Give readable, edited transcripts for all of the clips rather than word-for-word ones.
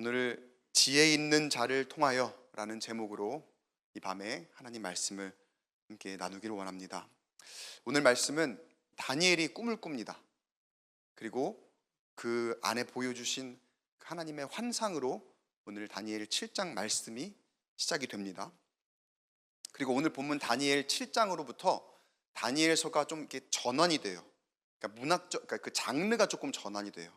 오늘 지혜 있는 자를 통하여 라는 제목으로 이 밤에 하나님 말씀을 함께 나누기를 원합니다. 오늘 말씀은 다니엘이 꿈을 꿉니다. 그리고 그 안에 보여주신 하나님의 환상으로 오늘 다니엘 7장 말씀이 시작이 됩니다. 그리고 오늘 본문 다니엘 7장으로부터 다니엘서가 좀 이렇게 전환이 돼요. 그러니까 그러니까 그 장르가 조금 전환이 돼요.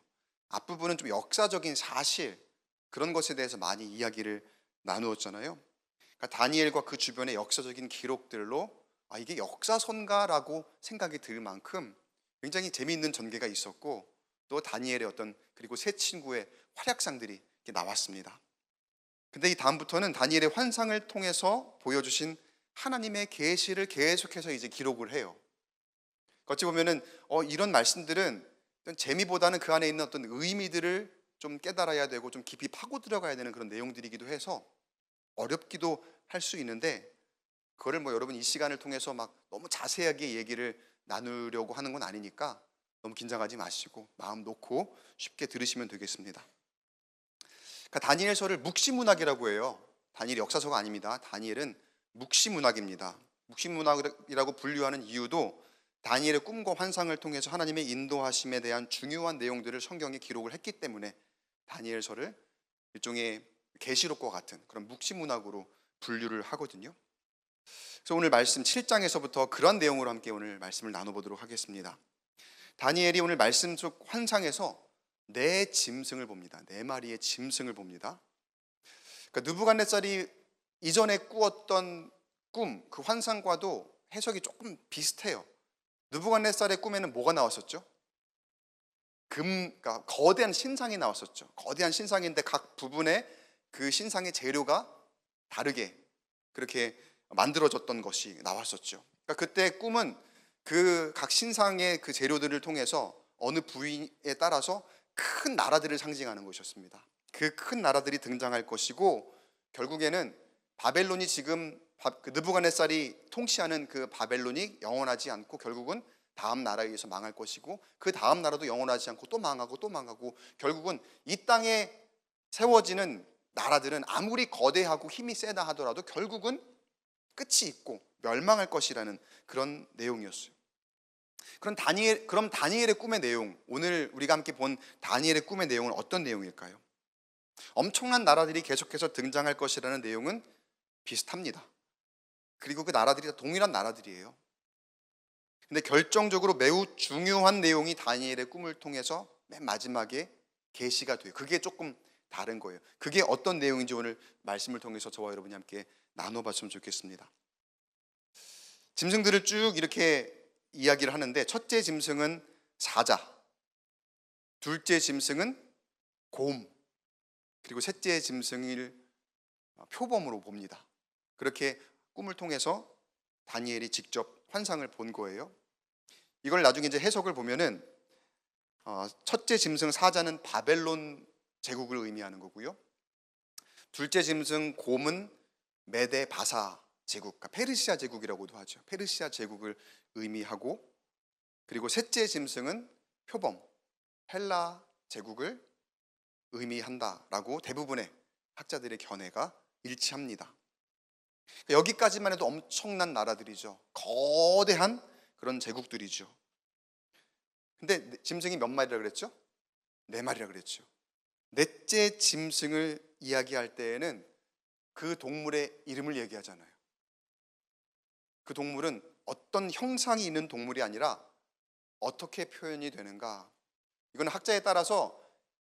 앞부분은 좀 역사적인 사실, 그런 것에 대해서 많이 이야기를 나누었잖아요. 그러니까 다니엘과 그 주변의 역사적인 기록들로 이게 역사선가라고 생각이 들 만큼 굉장히 재미있는 전개가 있었고, 또 다니엘의 그리고 세 친구의 활약상들이 이렇게 나왔습니다. 근데 이 다음부터는 다니엘의 환상을 통해서 보여주신 하나님의 계시를 계속해서 이제 기록을 해요. 어찌 보면은 이런 말씀들은 재미보다는 그 안에 있는 어떤 의미들을 좀 깨달아야 되고 좀 깊이 파고 들어가야 되는 그런 내용들이기도 해서 어렵기도 할 수 있는데, 그거를 여러분 이 시간을 통해서 막 너무 자세하게 얘기를 나누려고 하는 건 아니니까 너무 긴장하지 마시고 마음 놓고 쉽게 들으시면 되겠습니다. 그러니까 다니엘서를 묵시문학이라고 해요. 다니엘 역사서가 아닙니다. 다니엘은 묵시문학입니다. 묵시문학이라고 분류하는 이유도 다니엘의 꿈과 환상을 통해서 하나님의 인도하심에 대한 중요한 내용들을 성경에 기록을 했기 때문에 다니엘서를 일종의 계시록과 같은 그런 묵시문학으로 분류를 하거든요. 그래서 오늘 말씀 7장에서부터 그런 내용으로 함께 오늘 말씀을 나눠보도록 하겠습니다. 다니엘이 오늘 말씀 속 환상에서 네 짐승을 봅니다. 네 마리의 짐승을 봅니다. 그러니까 느부갓네살이 이전에 꾸었던 꿈, 그 환상과도 해석이 조금 비슷해요. 느부갓네살의 꿈에는 뭐가 나왔었죠? 그러니까 거대한 신상이 나왔었죠. 거대한 신상인데 각 부분에 그 신상의 재료가 다르게 그렇게 만들어졌던 것이 나왔었죠. 그러니까 그때 꿈은 그 각 신상의 그 재료들을 통해서 어느 부위에 따라서 큰 나라들을 상징하는 것이었습니다. 그 큰 나라들이 등장할 것이고, 결국에는 바벨론이 지금 그 느부갓네살이 통치하는 그 바벨론이 영원하지 않고 결국은 다음 나라에 의해서 망할 것이고, 그 다음 나라도 영원하지 않고 또 망하고 또 망하고, 결국은 이 땅에 세워지는 나라들은 아무리 거대하고 힘이 세다 하더라도 결국은 끝이 있고 멸망할 것이라는 그런 내용이었어요. 그럼 다니엘의 꿈의 내용, 오늘 우리가 함께 본 다니엘의 꿈의 내용은 어떤 내용일까요? 엄청난 나라들이 계속해서 등장할 것이라는 내용은 비슷합니다. 그리고 그 나라들이 다 동일한 나라들이에요. 근데 결정적으로 매우 중요한 내용이 다니엘의 꿈을 통해서 맨 마지막에 계시가 돼요. 그게 조금 다른 거예요. 그게 어떤 내용인지 오늘 말씀을 통해서 저와 여러분이 함께 나눠봤으면 좋겠습니다. 짐승들을 쭉 이렇게 이야기를 하는데, 첫째 짐승은 사자, 둘째 짐승은 곰, 그리고 셋째 짐승을 표범으로 봅니다. 그렇게 꿈을 통해서 다니엘이 직접 환상을 본 거예요. 이걸 나중에 이제 해석을 보면은 첫째 짐승 사자는 바벨론 제국을 의미하는 거고요. 둘째 짐승 곰은 메데 바사 제국, 그러니까 페르시아 제국이라고도 하죠. 페르시아 제국을 의미하고, 그리고 셋째 짐승은 표범, 헬라 제국을 의미한다라고 대부분의 학자들의 견해가 일치합니다. 여기까지만 해도 엄청난 나라들이죠. 거대한 그런 제국들이죠. 근데 짐승이 몇 마리라 그랬죠? 네 마리라 그랬죠. 넷째 짐승을 이야기할 때에는 그 동물의 이름을 얘기하잖아요. 그 동물은 어떤 형상이 있는 동물이 아니라 어떻게 표현이 되는가. 이건 학자에 따라서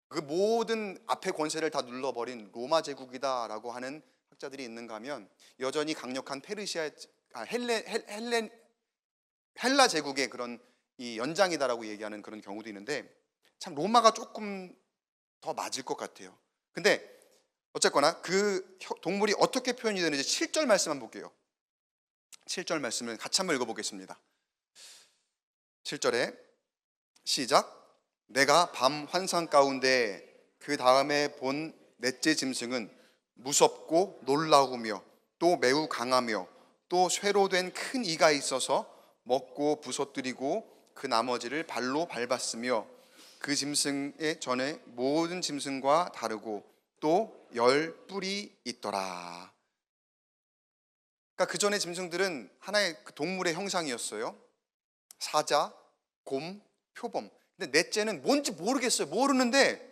그 모든 앞의 권세를 다 눌러버린 로마 제국이다라고 하는 학자들이 있는가 하면, 여전히 강력한 헬라 제국의 그런 이 연장이다라고 얘기하는 그런 경우도 있는데, 참 로마가 조금 더 맞을 것 같아요. 근데 어쨌거나 그 동물이 어떻게 표현이 되는지 7절 말씀 한번 볼게요. 7절 말씀을 같이 한번 읽어보겠습니다. 7절에 시작. 내가 밤 환상 가운데 그 다음에 본 넷째 짐승은 무섭고 놀라우며 또 매우 강하며 또 쇠로 된 큰 이가 있어서 먹고 부서뜨리고 그 나머지를 발로 밟았으며, 그 짐승의 전에 모든 짐승과 다르고 또 10뿔이 있더라. 그러니까 그 전에 짐승들은 하나의 그 동물의 형상이었어요. 사자, 곰, 표범. 근데 넷째는 뭔지 모르겠어요. 모르는데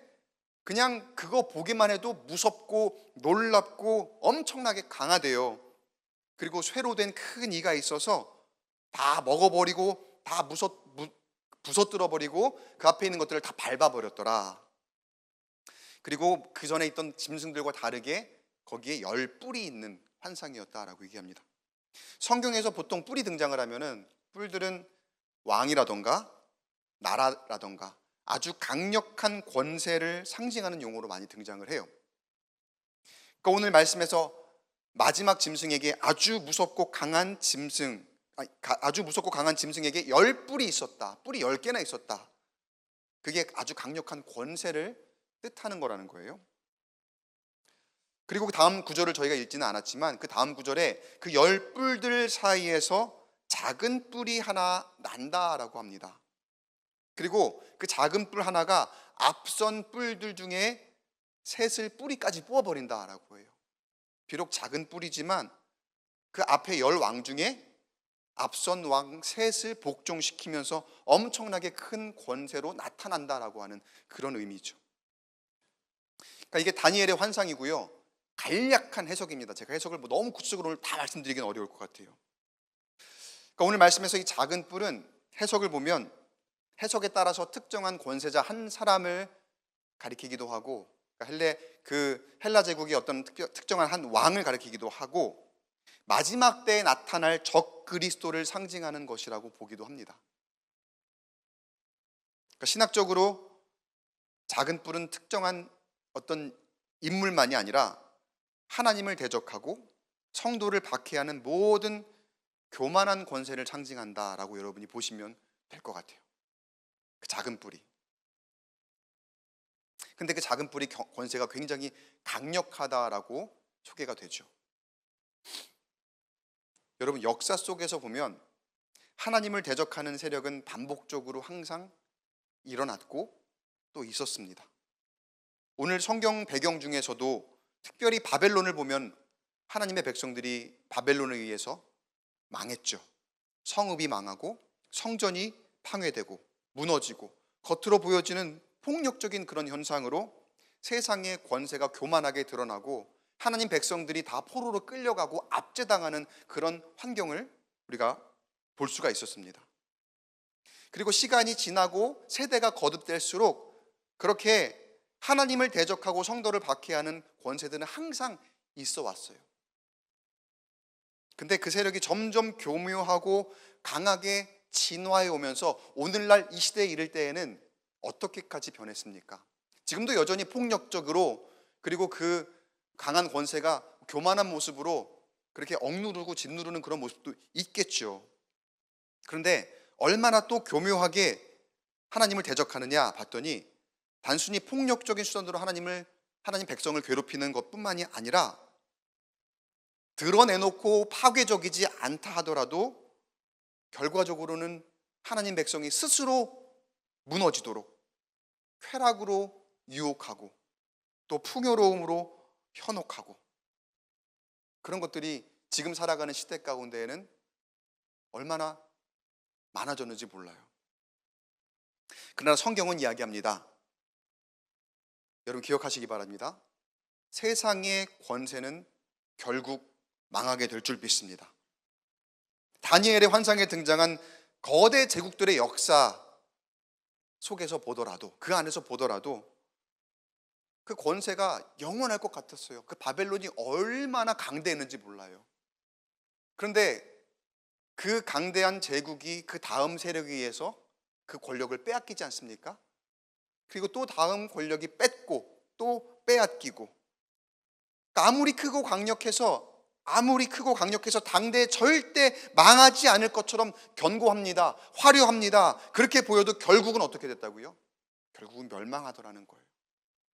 그냥 그거 보기만 해도 무섭고 놀랍고 엄청나게 강하대요. 그리고 쇠로 된 큰 이가 있어서 다 먹어버리고 다 부서뜨려버리고 그 앞에 있는 것들을 다 밟아버렸더라. 그리고 그 전에 있던 짐승들과 다르게 거기에 10뿔이 있는 환상이었다라고 얘기합니다. 성경에서 보통 뿔이 등장을 하면은 뿔들은 왕이라던가 나라라던가 아주 강력한 권세를 상징하는 용어로 많이 등장을 해요. 그러니까 오늘 말씀에서 마지막 짐승에게 아주 무섭고 강한 짐승에게 10뿔이 있었다. 뿔이 10개나 있었다. 그게 아주 강력한 권세를 뜻하는 거라는 거예요. 그리고 그 다음 구절을 저희가 읽지는 않았지만 그 다음 구절에 그 10뿔들 사이에서 작은 뿔이 하나 난다라고 합니다. 그리고 그 작은 뿔 하나가 앞선 뿔들 중에 셋을 뿌리까지 뽑아버린다라고 해요. 비록 작은 뿔이지만 그 앞에 10왕 중에 앞선 왕 셋을 복종시키면서 엄청나게 큰 권세로 나타난다라고 하는 그런 의미죠. 그러니까 이게 다니엘의 환상이고요. 간략한 해석입니다. 제가 해석을 너무 구체적으로 오늘 다 말씀드리기는 어려울 것 같아요. 그러니까 오늘 말씀에서 이 작은 뿔은 해석을 보면 해석에 따라서 특정한 권세자 한 사람을 가리키기도 하고, 그러니까 헬라 제국의 어떤 특정한 한 왕을 가리키기도 하고, 마지막 때에 나타날 적 그리스도를 상징하는 것이라고 보기도 합니다. 그러니까 신학적으로 작은 뿔은 특정한 어떤 인물만이 아니라 하나님을 대적하고 성도를 박해하는 모든 교만한 권세를 상징한다라고 여러분이 보시면 될 것 같아요. 그 작은 뿔이. 근데 그 작은 뿔이 권세가 굉장히 강력하다라고 소개가 되죠. 여러분, 역사 속에서 보면 하나님을 대적하는 세력은 반복적으로 항상 일어났고 또 있었습니다. 오늘 성경 배경 중에서도 특별히 바벨론을 보면 하나님의 백성들이 바벨론에 의해서 망했죠. 성읍이 망하고 성전이 파괴되고 무너지고 겉으로 보여지는 폭력적인 그런 현상으로 세상의 권세가 교만하게 드러나고 하나님 백성들이 다 포로로 끌려가고 압제당하는 그런 환경을 우리가 볼 수가 있었습니다. 그리고 시간이 지나고 세대가 거듭될수록 그렇게 하나님을 대적하고 성도를 박해하는 권세들은 항상 있어 왔어요. 근데 그 세력이 점점 교묘하고 강하게 진화해 오면서 오늘날 이 시대에 이를 때에는 어떻게까지 변했습니까? 지금도 여전히 폭력적으로, 그리고 그 강한 권세가 교만한 모습으로 그렇게 억누르고 짓누르는 그런 모습도 있겠죠. 그런데 얼마나 또 교묘하게 하나님을 대적하느냐 봤더니 단순히 폭력적인 수단으로 하나님 백성을 괴롭히는 것뿐만이 아니라 드러내놓고 파괴적이지 않다 하더라도 결과적으로는 하나님 백성이 스스로 무너지도록 쾌락으로 유혹하고 또 풍요로움으로 현혹하고, 그런 것들이 지금 살아가는 시대 가운데에는 얼마나 많아졌는지 몰라요. 그러나 성경은 이야기합니다. 여러분 기억하시기 바랍니다. 세상의 권세는 결국 망하게 될 줄 믿습니다. 다니엘의 환상에 등장한 거대 제국들의 역사 속에서 보더라도, 그 안에서 보더라도 그 권세가 영원할 것 같았어요. 그 바벨론이 얼마나 강대했는지 몰라요. 그런데 그 강대한 제국이 그 다음 세력에 의해서 그 권력을 빼앗기지 않습니까? 그리고 또 다음 권력이 뺏고 또 빼앗기고, 아무리 크고 강력해서 당대에 절대 망하지 않을 것처럼 견고합니다. 화려합니다. 그렇게 보여도 결국은 어떻게 됐다고요? 결국은 멸망하더라는 거예요.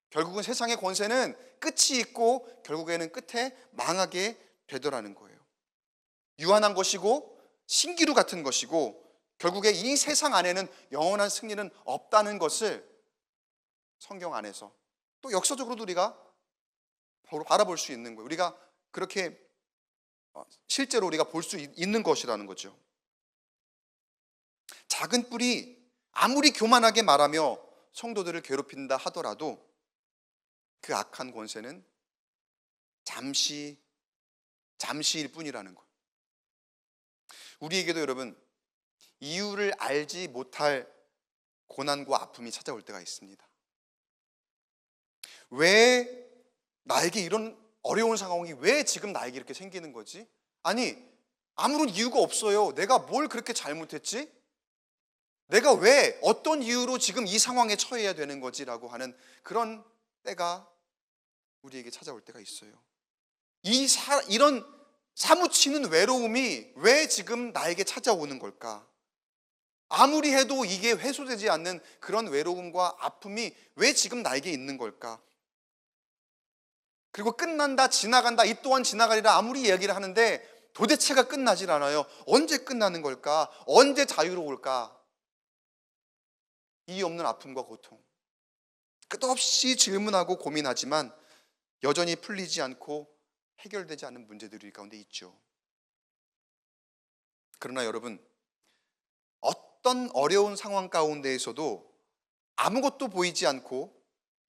결국은 세상의 권세는 끝이 있고 결국에는 끝에 망하게 되더라는 거예요. 유한한 것이고 신기루 같은 것이고 결국에 이 세상 안에는 영원한 승리는 없다는 것을 성경 안에서 또 역사적으로도 우리가 바라볼 수 있는 거예요. 우리가 그렇게 실제로 우리가 볼 수 있는 것이라는 거죠. 작은 뿔이 아무리 교만하게 말하며 성도들을 괴롭힌다 하더라도 그 악한 권세는 잠시일 뿐이라는 것. 우리에게도 여러분 이유를 알지 못할 고난과 아픔이 찾아올 때가 있습니다. 왜 나에게 이런 어려운 상황이 왜 지금 나에게 이렇게 생기는 거지? 아니, 아무런 이유가 없어요. 내가 뭘 그렇게 잘못했지? 내가 왜 어떤 이유로 지금 이 상황에 처해야 되는 거지라고 하는 그런 때가 우리에게 찾아올 때가 있어요. 이런 사무치는 외로움이 왜 지금 나에게 찾아오는 걸까? 아무리 해도 이게 해소되지 않는 그런 외로움과 아픔이 왜 지금 나에게 있는 걸까? 그리고 끝난다, 지나간다, 이 또한 지나가리라 아무리 이야기를 하는데 도대체가 끝나질 않아요. 언제 끝나는 걸까? 언제 자유로울까? 이유 없는 아픔과 고통. 끝없이 질문하고 고민하지만 여전히 풀리지 않고 해결되지 않는 문제들이 가운데 있죠. 그러나 여러분, 어떤 어려운 상황 가운데에서도 아무것도 보이지 않고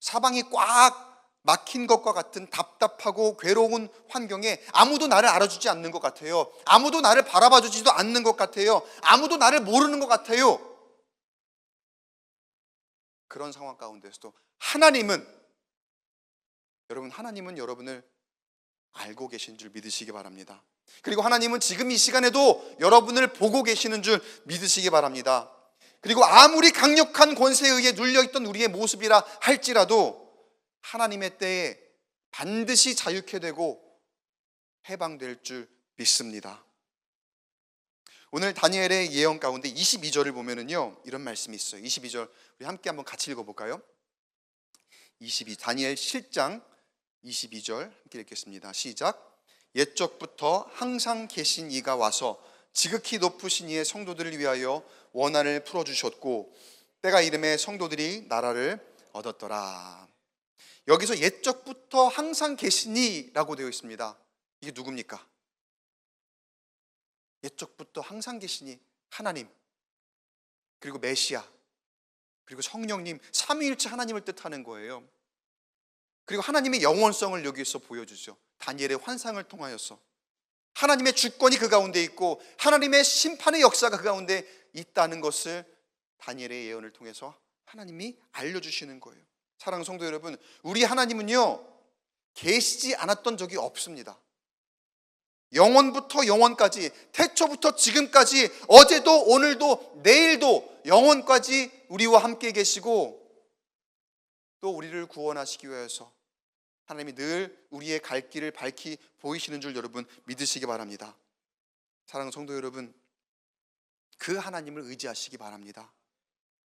사방이 꽉 막힌 것과 같은 답답하고 괴로운 환경에 아무도 나를 알아주지 않는 것 같아요. 아무도 나를 바라봐 주지도 않는 것 같아요. 아무도 나를 모르는 것 같아요. 그런 상황 가운데서도 하나님은 여러분을 알고 계신 줄 믿으시기 바랍니다. 그리고 하나님은 지금 이 시간에도 여러분을 보고 계시는 줄 믿으시기 바랍니다. 그리고 아무리 강력한 권세에 의해 눌려있던 우리의 모습이라 할지라도 하나님의 때에 반드시 자유케 되고 해방될 줄 믿습니다. 오늘 다니엘의 예언 가운데 22절을 보면은요, 이런 말씀이 있어요. 22절 우리 함께 한번 같이 읽어볼까요? 다니엘 7장 22절 함께 읽겠습니다. 시작. 옛적부터 항상 계신 이가 와서 지극히 높으신 이의 성도들을 위하여 원한을 풀어주셨고 때가 이름에 성도들이 나라를 얻었더라. 여기서 옛적부터 항상 계신 이라고 되어 있습니다. 이게 누굽니까? 옛적부터 항상 계시니 하나님, 그리고 메시아, 그리고 성령님, 삼위일체 하나님을 뜻하는 거예요. 그리고 하나님의 영원성을 여기서 보여주죠. 다니엘의 환상을 통하여서 하나님의 주권이 그 가운데 있고 하나님의 심판의 역사가 그 가운데 있다는 것을 다니엘의 예언을 통해서 하나님이 알려주시는 거예요. 사랑하는 성도 여러분, 우리 하나님은요 계시지 않았던 적이 없습니다. 영원부터 영원까지, 태초부터 지금까지, 어제도 오늘도 내일도 영원까지 우리와 함께 계시고 또 우리를 구원하시기 위해서 하나님이 늘 우리의 갈 길을 밝히 보이시는 줄 여러분 믿으시기 바랍니다. 사랑하는 성도 여러분, 그 하나님을 의지하시기 바랍니다.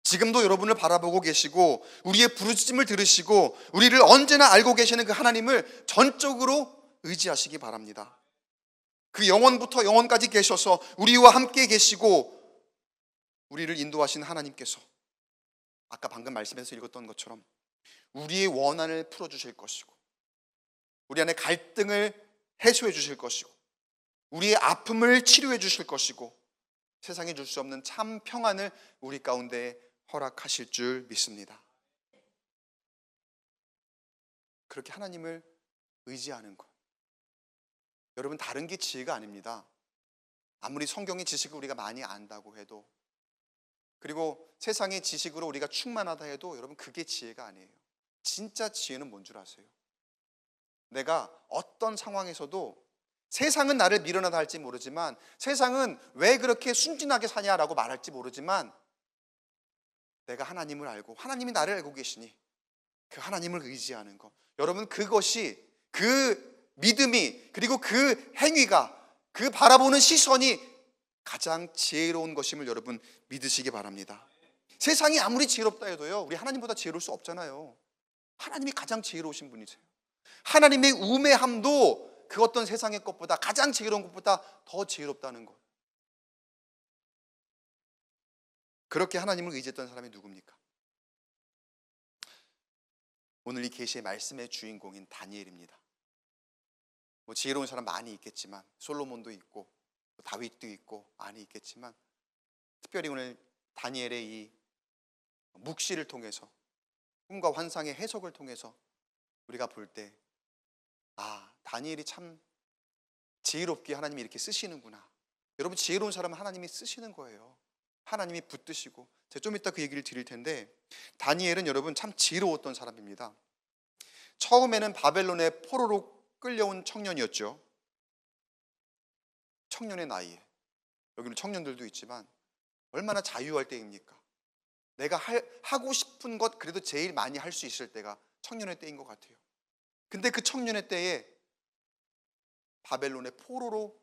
지금도 여러분을 바라보고 계시고 우리의 부르짖음을 들으시고 우리를 언제나 알고 계시는 그 하나님을 전적으로 의지하시기 바랍니다. 그 영원부터 영원까지 계셔서 우리와 함께 계시고 우리를 인도하신 하나님께서 아까 방금 말씀에서 읽었던 것처럼 우리의 원한을 풀어주실 것이고 우리 안에 갈등을 해소해 주실 것이고 우리의 아픔을 치료해 주실 것이고 세상에 줄 수 없는 참 평안을 우리 가운데 허락하실 줄 믿습니다. 그렇게 하나님을 의지하는 것, 여러분 다른 게 지혜가 아닙니다. 아무리 성경의 지식을 우리가 많이 안다고 해도, 그리고 세상의 지식으로 우리가 충만하다 해도 여러분 그게 지혜가 아니에요. 진짜 지혜는 뭔 줄 아세요? 내가 어떤 상황에서도 세상은 나를 밀어나다 할지 모르지만, 세상은 왜 그렇게 순진하게 사냐라고 말할지 모르지만, 내가 하나님을 알고 하나님이 나를 알고 계시니 그 하나님을 의지하는 것, 여러분 그것이, 그 믿음이, 그리고 그 행위가, 그 바라보는 시선이 가장 지혜로운 것임을 여러분 믿으시기 바랍니다. 세상이 아무리 지혜롭다 해도요 우리 하나님보다 지혜로울 수 없잖아요. 하나님이 가장 지혜로우신 분이세요. 하나님의 우매함도 그 어떤 세상의 것보다, 가장 지혜로운 것보다 더 지혜롭다는 것. 그렇게 하나님을 의지했던 사람이 누굽니까? 오늘 이 계시의 말씀의 주인공인 다니엘입니다. 뭐 지혜로운 사람 많이 있겠지만, 솔로몬도 있고 다윗도 있고 많이 있겠지만, 특별히 오늘 다니엘의 이 묵시를 통해서, 꿈과 환상의 해석을 통해서 우리가 볼 때, 다니엘이 참 지혜롭게 하나님이 이렇게 쓰시는구나. 여러분, 지혜로운 사람은 하나님이 쓰시는 거예요. 하나님이 붙드시고. 제가 좀 이따 그 얘기를 드릴 텐데, 다니엘은 여러분 참 지혜로웠던 사람입니다. 처음에는 바벨론의 포로로 끌려온 청년이었죠. 청년의 나이에, 여기는 청년들도 있지만 얼마나 자유할 때입니까? 내가 하고 싶은 것 그래도 제일 많이 할 수 있을 때가 청년의 때인 것 같아요. 근데 그 청년의 때에 바벨론의 포로로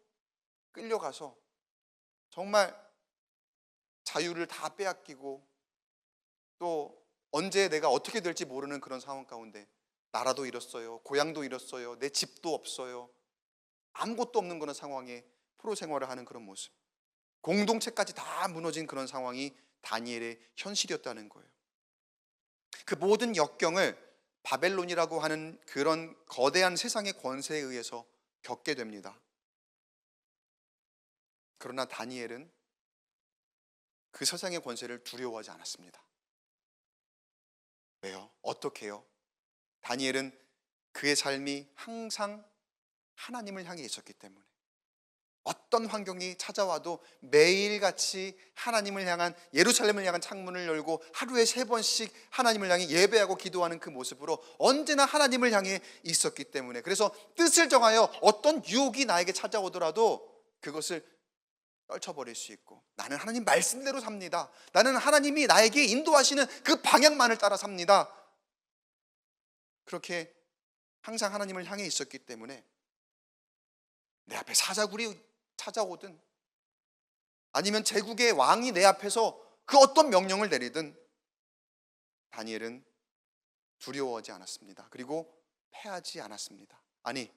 끌려가서 정말 자유를 다 빼앗기고, 또 언제 내가 어떻게 될지 모르는 그런 상황 가운데, 나라도 잃었어요, 고향도 잃었어요, 내 집도 없어요, 아무것도 없는 그런 상황에 포로 생활을 하는 그런 모습, 공동체까지 다 무너진 그런 상황이 다니엘의 현실이었다는 거예요. 그 모든 역경을 바벨론이라고 하는 그런 거대한 세상의 권세에 의해서 겪게 됩니다. 그러나 다니엘은 그 세상의 권세를 두려워하지 않았습니다. 왜요? 어떻게 해요? 다니엘은 그의 삶이 항상 하나님을 향해 있었기 때문에, 어떤 환경이 찾아와도 매일같이 하나님을 향한, 예루살렘을 향한 창문을 열고 하루에 3번씩 하나님을 향해 예배하고 기도하는 그 모습으로 언제나 하나님을 향해 있었기 때문에, 그래서 뜻을 정하여 어떤 유혹이 나에게 찾아오더라도 그것을 떨쳐버릴 수 있고, 나는 하나님 말씀대로 삽니다, 나는 하나님이 나에게 인도하시는 그 방향만을 따라 삽니다, 그렇게 항상 하나님을 향해 있었기 때문에 내 앞에 사자굴이 찾아오든 아니면 제국의 왕이 내 앞에서 그 어떤 명령을 내리든 다니엘은 두려워하지 않았습니다. 그리고 패하지 않았습니다. 아니,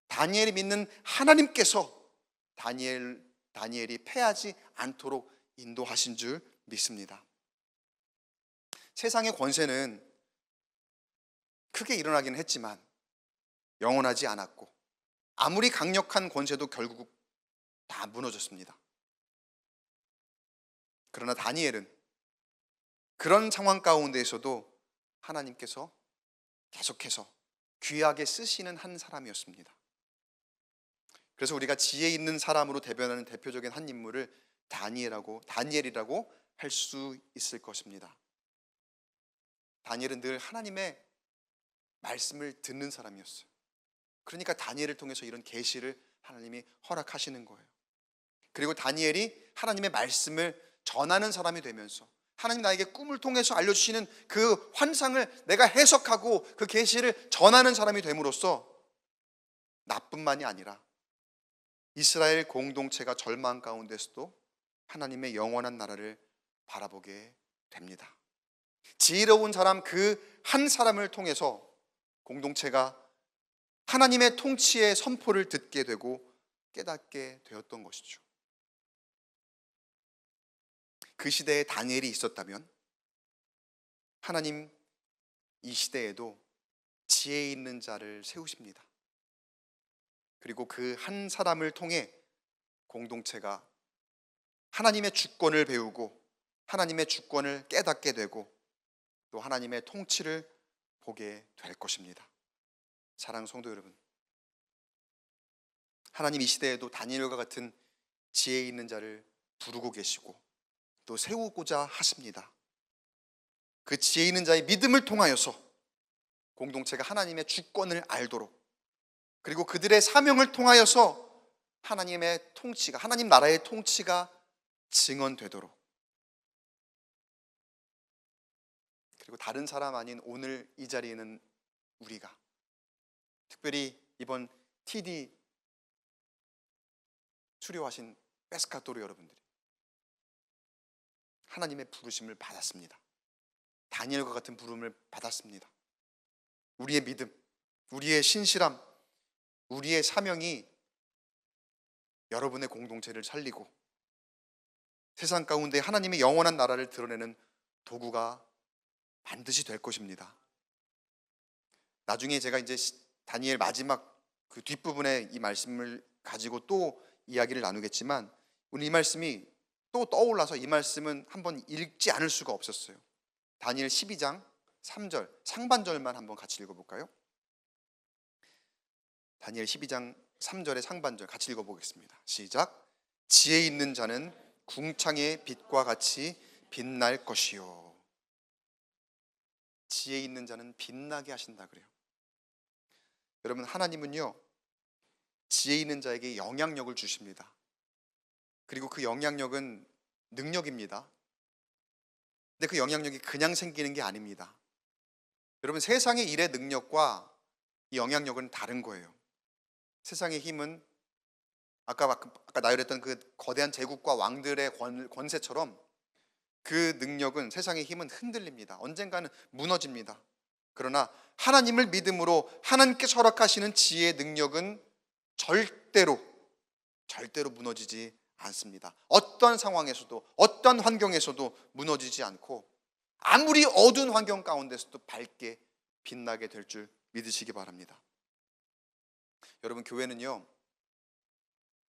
다니엘이 믿는 하나님께서 다니엘이 패하지 않도록 인도하신 줄 믿습니다. 세상의 권세는 크게 일어나긴 했지만 영원하지 않았고, 아무리 강력한 권세도 결국 다 무너졌습니다. 그러나 다니엘은 그런 상황 가운데에서도 하나님께서 계속해서 귀하게 쓰시는 한 사람이었습니다. 그래서 우리가 지혜 있는 사람으로 대변하는 대표적인 한 인물을 다니엘이라고 할 수 있을 것입니다. 다니엘은 늘 하나님의 말씀을 듣는 사람이었어요. 그러니까 다니엘을 통해서 이런 계시를 하나님이 허락하시는 거예요. 그리고 다니엘이 하나님의 말씀을 전하는 사람이 되면서, 하나님 나에게 꿈을 통해서 알려주시는 그 환상을 내가 해석하고 그 계시를 전하는 사람이 됨으로써 나뿐만이 아니라 이스라엘 공동체가 절망 가운데서도 하나님의 영원한 나라를 바라보게 됩니다. 지혜로운 사람 그 한 사람을 통해서 공동체가 하나님의 통치의 선포를 듣게 되고 깨닫게 되었던 것이죠. 그 시대에 다니엘이 있었다면 하나님 이 시대에도 지혜 있는 자를 세우십니다. 그리고 그 한 사람을 통해 공동체가 하나님의 주권을 배우고 하나님의 주권을 깨닫게 되고 또 하나님의 통치를 보게 될 것입니다. 사랑하는 성도 여러분, 하나님 이 시대에도 다니엘과 같은 지혜 있는 자를 부르고 계시고 또 세우고자 하십니다. 그 지혜 있는 자의 믿음을 통하여서 공동체가 하나님의 주권을 알도록, 그리고 그들의 사명을 통하여서 하나님의 통치가, 하나님 나라의 통치가 증언되도록, 그리고 다른 사람 아닌 오늘 이 자리에 있는 우리가, 특별히 이번 TD 수료하신 페스카토르 여러분들이 하나님의 부르심을 받았습니다. 다니엘과 같은 부름을 받았습니다. 우리의 믿음, 우리의 신실함, 우리의 사명이 여러분의 공동체를 살리고 세상 가운데 하나님의 영원한 나라를 드러내는 도구가 반드시 될 것입니다. 나중에 제가 이제 다니엘 마지막 그 뒷부분에 이 말씀을 가지고 또 이야기를 나누겠지만 오늘 이 말씀이 또 떠올라서 이 말씀은 한번 읽지 않을 수가 없었어요. 다니엘 12장 3절 상반절만 한번 같이 읽어볼까요? 다니엘 12장 3절의 상반절 같이 읽어보겠습니다. 시작. 지혜 있는 자는 궁창의 빛과 같이 빛날 것이요. 지혜 있는 자는 빛나게 하신다 그래요. 여러분, 하나님은요 지혜 있는 자에게 영향력을 주십니다. 그리고 그 영향력은 능력입니다. 근데 그 영향력이 그냥 생기는 게 아닙니다. 여러분, 세상의 일의 능력과 이 영향력은 다른 거예요. 세상의 힘은 아까 나열했던 그 거대한 제국과 왕들의 권세처럼 그 능력은, 세상의 힘은 흔들립니다. 언젠가는 무너집니다. 그러나 하나님을 믿음으로 하나님께서 허락하시는 지혜의 능력은 절대로 무너지지 않습니다. 어떤 상황에서도 어떤 환경에서도 무너지지 않고 아무리 어두운 환경 가운데서도 밝게 빛나게 될 줄 믿으시기 바랍니다. 여러분, 교회는요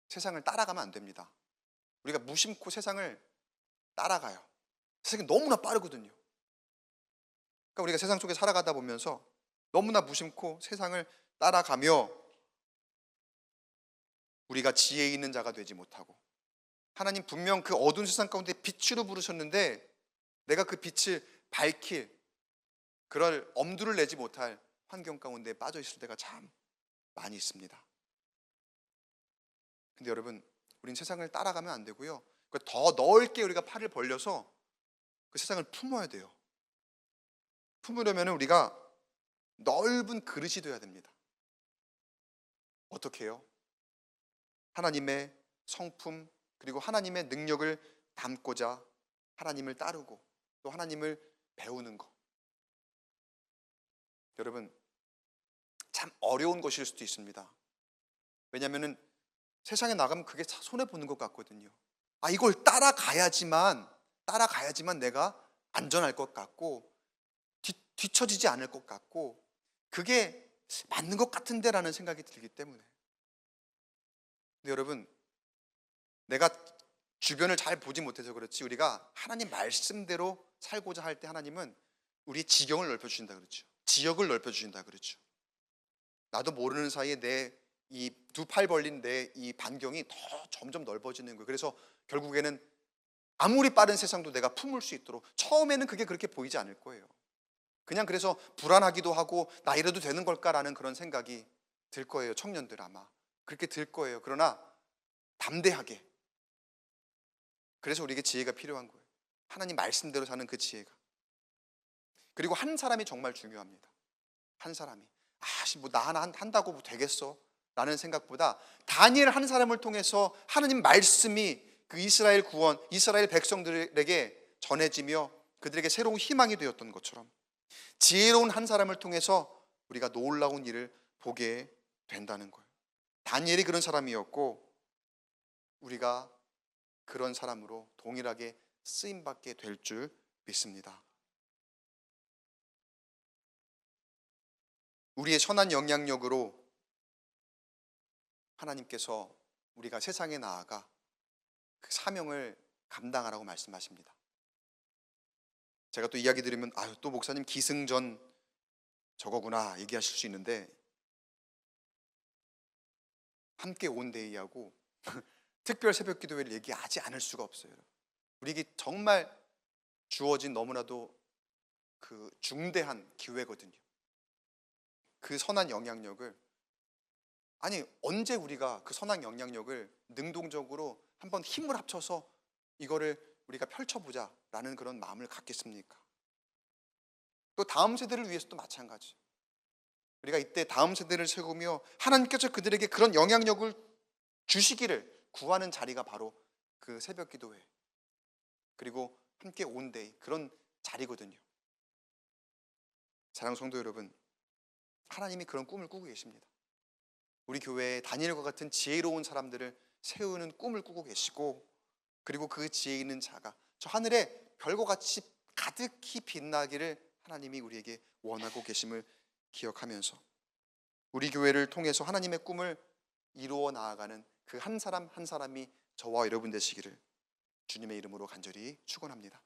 세상을 따라가면 안 됩니다. 우리가 무심코 세상을 따라가요. 세상이 너무나 빠르거든요. 그러니까 우리가 세상 속에 살아가다 보면서 너무나 무심코 세상을 따라가며 우리가 지혜 있는 자가 되지 못하고, 하나님 분명 그 어두운 세상 가운데 빛으로 부르셨는데 내가 그 빛을 밝힐 그럴 엄두를 내지 못할 환경 가운데 빠져 있을 때가 참 많이 있습니다. 근데 여러분, 우린 세상을 따라가면 안 되고요, 더 넓게 우리가 팔을 벌려서 그 세상을 품어야 돼요. 품으려면 우리가 넓은 그릇이 되어야 됩니다. 어떻게 해요? 하나님의 성품 그리고 하나님의 능력을 담고자 하나님을 따르고 또 하나님을 배우는 것. 여러분, 참 어려운 것일 수도 있습니다. 왜냐하면 세상에 나가면 그게 손해보는 것 같거든요. 이걸 따라가야지만 내가 안전할 것 같고 뒤처지지 않을 것 같고 그게 맞는 것 같은데 라는 생각이 들기 때문에. 근데 여러분, 내가 주변을 잘 보지 못해서 그렇지 우리가 하나님 말씀대로 살고자 할 때 하나님은 우리의 지경을 넓혀주신다 그렇죠. 지역을 넓혀주신다 그렇죠. 나도 모르는 사이에 내 이 두 팔 벌린 내 이 반경이 더 점점 넓어지는 거예요. 그래서 결국에는 아무리 빠른 세상도 내가 품을 수 있도록, 처음에는 그게 그렇게 보이지 않을 거예요. 그냥 그래서 불안하기도 하고 나 이래도 되는 걸까라는 그런 생각이 들 거예요. 청년들 아마 그렇게 들 거예요. 그러나 담대하게, 그래서 우리에게 지혜가 필요한 거예요. 하나님 말씀대로 사는 그 지혜가. 그리고 한 사람이 정말 중요합니다. 한 사람이 뭐 나 하나 한다고 뭐 되겠어 라는 생각보다 다니엘 한 사람을 통해서 하나님 말씀이 그 이스라엘 구원, 이스라엘 백성들에게 전해지며 그들에게 새로운 희망이 되었던 것처럼 지혜로운 한 사람을 통해서 우리가 놀라운 일을 보게 된다는 거예요. 다니엘이 그런 사람이었고 우리가 그런 사람으로 동일하게 쓰임받게 될 줄 믿습니다. 우리의 선한 영향력으로 하나님께서 우리가 세상에 나아가 그 사명을 감당하라고 말씀하십니다. 제가 또 이야기 들으면 또 목사님 기승전 저거구나 얘기하실 수 있는데, 함께 온 데이하고 특별 새벽 기도회를 얘기하지 않을 수가 없어요. 우리에게 정말 주어진 너무나도 그 중대한 기회거든요. 그 선한 영향력을, 언제 우리가 그 선한 영향력을 능동적으로 한번 힘을 합쳐서 이거를 우리가 펼쳐보자 라는 그런 마음을 갖겠습니까? 또 다음 세대를 위해서도 마찬가지. 우리가 이때 다음 세대를 세우며 하나님께서 그들에게 그런 영향력을 주시기를 구하는 자리가 바로 그 새벽 기도회 그리고 함께 온 데이, 그런 자리거든요. 사랑하는 성도 여러분, 하나님이 그런 꿈을 꾸고 계십니다. 우리 교회에 다니엘과 같은 지혜로운 사람들을 세우는 꿈을 꾸고 계시고, 그리고 그 지혜 있는 자가 저 하늘에 별과 같이 가득히 빛나기를 하나님이 우리에게 원하고 계심을 기억하면서 우리 교회를 통해서 하나님의 꿈을 이루어 나아가는 그 한 사람 한 사람이 저와 여러분 되시기를 주님의 이름으로 간절히 축원합니다.